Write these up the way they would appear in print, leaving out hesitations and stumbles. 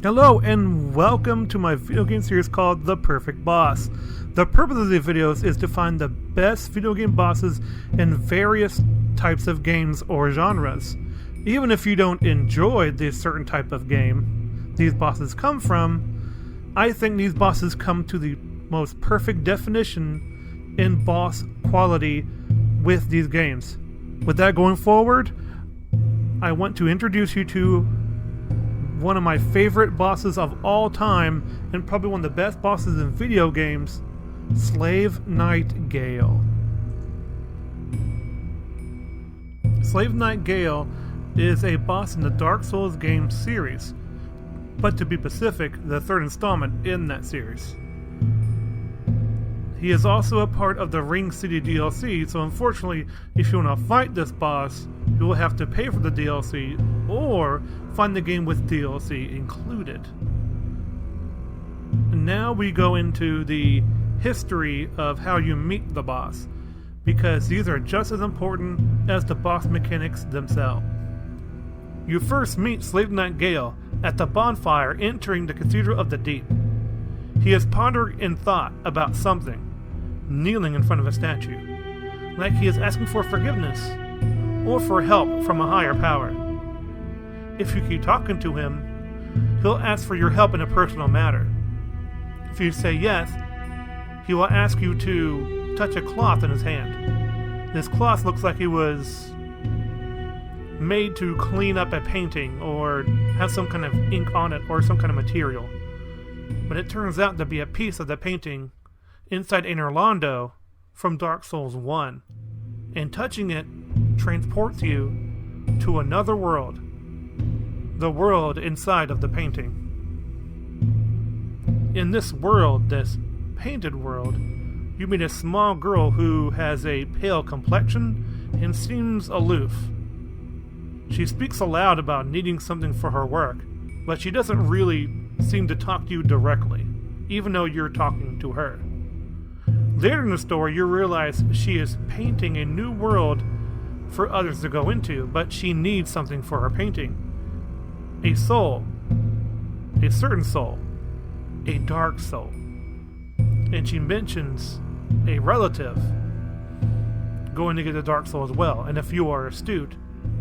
Hello and welcome to my video game series called The Perfect Boss. The purpose of these videos is to find the best video game bosses in various types of games or genres. Even if you don't enjoy this certain type of game these bosses come from, I think these bosses come to the most perfect definition in boss quality with these games. With that going forward, I want to introduce you to one of my favorite bosses of all time, and probably one of the best bosses in video games, Slave Knight Gale. Slave Knight Gale is a boss in the Dark Souls game series, but to be specific, the third installment in that series. He is also a part of the Ring City DLC, so unfortunately, if you want to fight this boss, you will have to pay for the DLC, or find the game with DLC included. And now we go into the history of how you meet the boss, because these are just as important as the boss mechanics themselves. You first meet Slave Knight Gale at the bonfire entering the Cathedral of the Deep. He is pondering in thought about something, kneeling in front of a statue, like he is asking for forgiveness or for help from a higher power. If you keep talking to him, he'll ask for your help in a personal matter. If you say yes, he will ask you to touch a cloth in his hand. This cloth looks like it was made to clean up a painting or have some kind of ink on it or some kind of material. But it turns out to be a piece of the painting inside an Orlando from Dark Souls 1. And touching it transports you to another world. The world inside of the painting. In this world, this painted world, you meet a small girl who has a pale complexion and seems aloof. She speaks aloud about needing something for her work, but she doesn't really seem to talk to you directly, even though you're talking to her. Later in the story, you realize she is painting a new world for others to go into, but she needs something for her painting. A soul. A certain soul. A dark soul. And she mentions a relative going to get the dark soul as well. And if you are astute,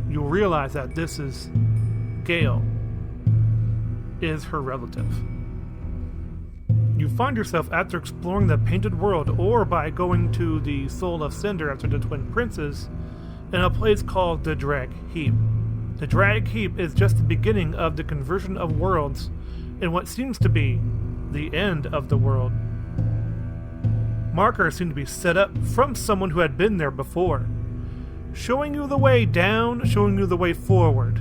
you'll realize that this is Gale, is her relative. You find yourself, after exploring the painted world or by going to the Soul of Cinder after the Twin Princes, in a place called the Drag Heap. The Drag Heap is just the beginning of the conversion of worlds in what seems to be the end of the world. Markers seem to be set up from someone who had been there before, showing you the way down, showing you the way forward.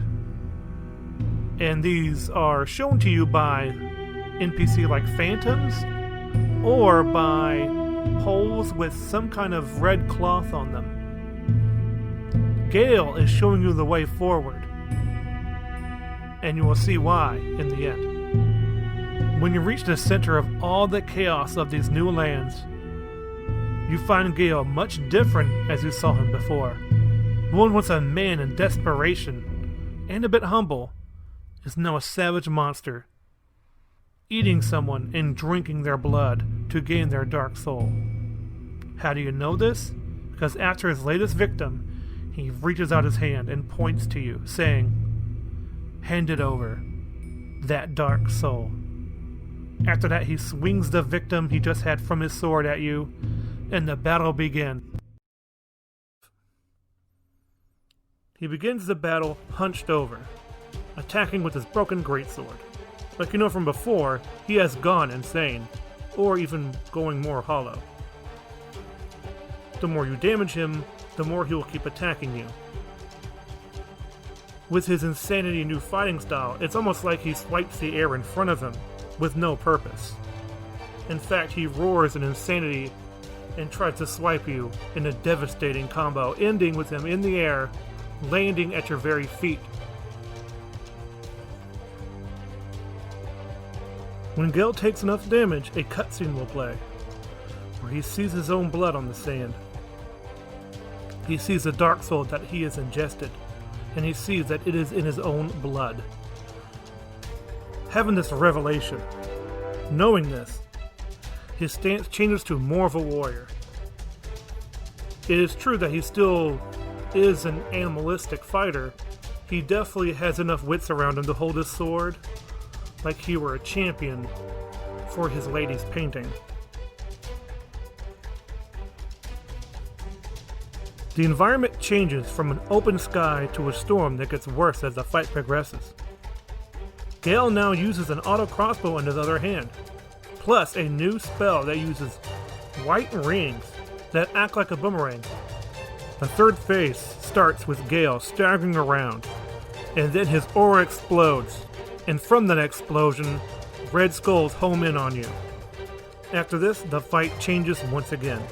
And these are shown to you by NPC like phantoms, or by poles with some kind of red cloth on them. Gale is showing you the way forward, and you will see why in the end. When you reach the center of all the chaos of these new lands, you find Gale much different as you saw him before. One once a man in desperation, and a bit humble, is now a savage monster, eating someone and drinking their blood to gain their dark soul. How do you know this? Because after his latest victim, he reaches out his hand and points to you, saying, "Hand it over, that dark soul." After that, he swings the victim he just had from his sword at you, and the battle begins. He begins the battle hunched over, attacking with his broken greatsword. Like you know from before, he has gone insane, or even going more hollow. The more you damage him, the more he will keep attacking you. With his insanity new fighting style, it's almost like he swipes the air in front of him, with no purpose. In fact, he roars in insanity and tries to swipe you in a devastating combo, ending with him in the air, landing at your very feet. When Gale takes enough damage, a cutscene will play, where he sees his own blood on the sand. He sees the dark soul that he has ingested, and he sees that it is in his own blood. having this revelation. Knowing this, his stance changes to more of a warrior. It is true that he still is an animalistic fighter. He definitely has enough wits around him to hold his sword like he were a champion for his lady's painting. The environment changes from an open sky to a storm that gets worse as the fight progresses. Gale now uses an auto crossbow in his other hand, plus a new spell that uses white rings that act like a boomerang. The third phase starts with Gale staggering around, and then his aura explodes, and from that explosion, red skulls home in on you. After this, the fight changes once again.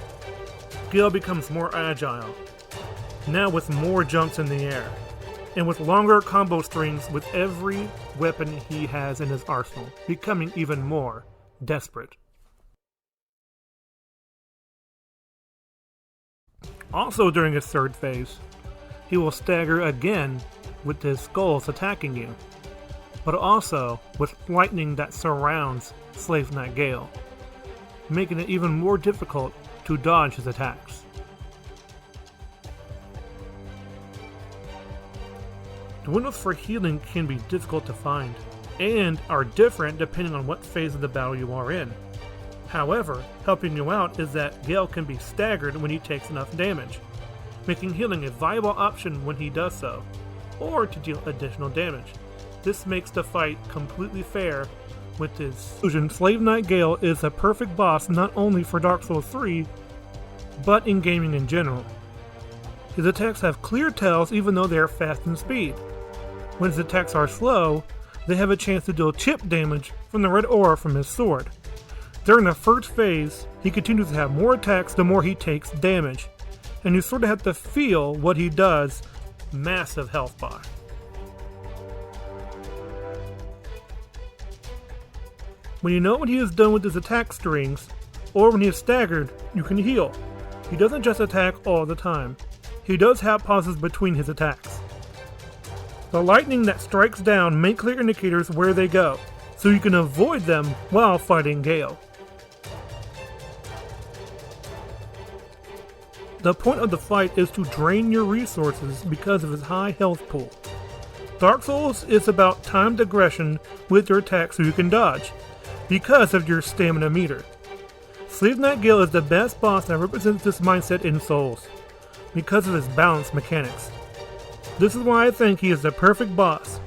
Gale becomes more agile, now with more jumps in the air, and with longer combo strings with every weapon he has in his arsenal, becoming even more desperate. Also during his third phase, he will stagger again with his skulls attacking you, but also with lightning that surrounds Slave Knight Gale, making it even more difficult to dodge his attacks. The windows for healing can be difficult to find, and are different depending on what phase of the battle you are in. However, helping you out is that Gale can be staggered when he takes enough damage, making healing a viable option when he does so, or to deal additional damage. This makes the fight completely fair with his illusion. Slave Knight Gale is a perfect boss not only for Dark Souls 3, but in gaming in general. His attacks have clear tells even though they are fast in speed. When his attacks are slow, they have a chance to deal chip damage from the red aura from his sword. During the first phase, he continues to have more attacks the more he takes damage, and you sort of have to feel what he does massive health bar. When you know when he is done with his attack strings, or when he is staggered, you can heal. He doesn't just attack all the time. He does have pauses between his attacks. The lightning that strikes down make clear indicators where they go, so you can avoid them while fighting Gale. The point of the fight is to drain your resources because of his high health pool. Dark Souls is about timed aggression with your attack so you can dodge, because of your stamina meter. Slave Knight Gale is the best boss that represents this mindset in Souls, because of his balanced mechanics. This is why I think he is the perfect boss,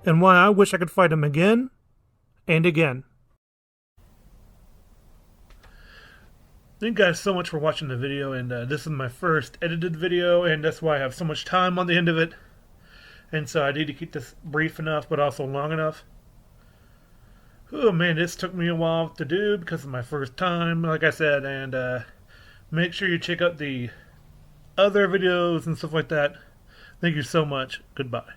and why I wish I could fight him again and again. Thank you guys so much for watching the video, and this is my first edited video, and that's why I have so much time on the end of it, and so I need to keep this brief enough but also long enough. Oh man, this took me a while to do because of my first time, like I said, and make sure you check out the other videos and stuff like that. Thank you so much. Goodbye.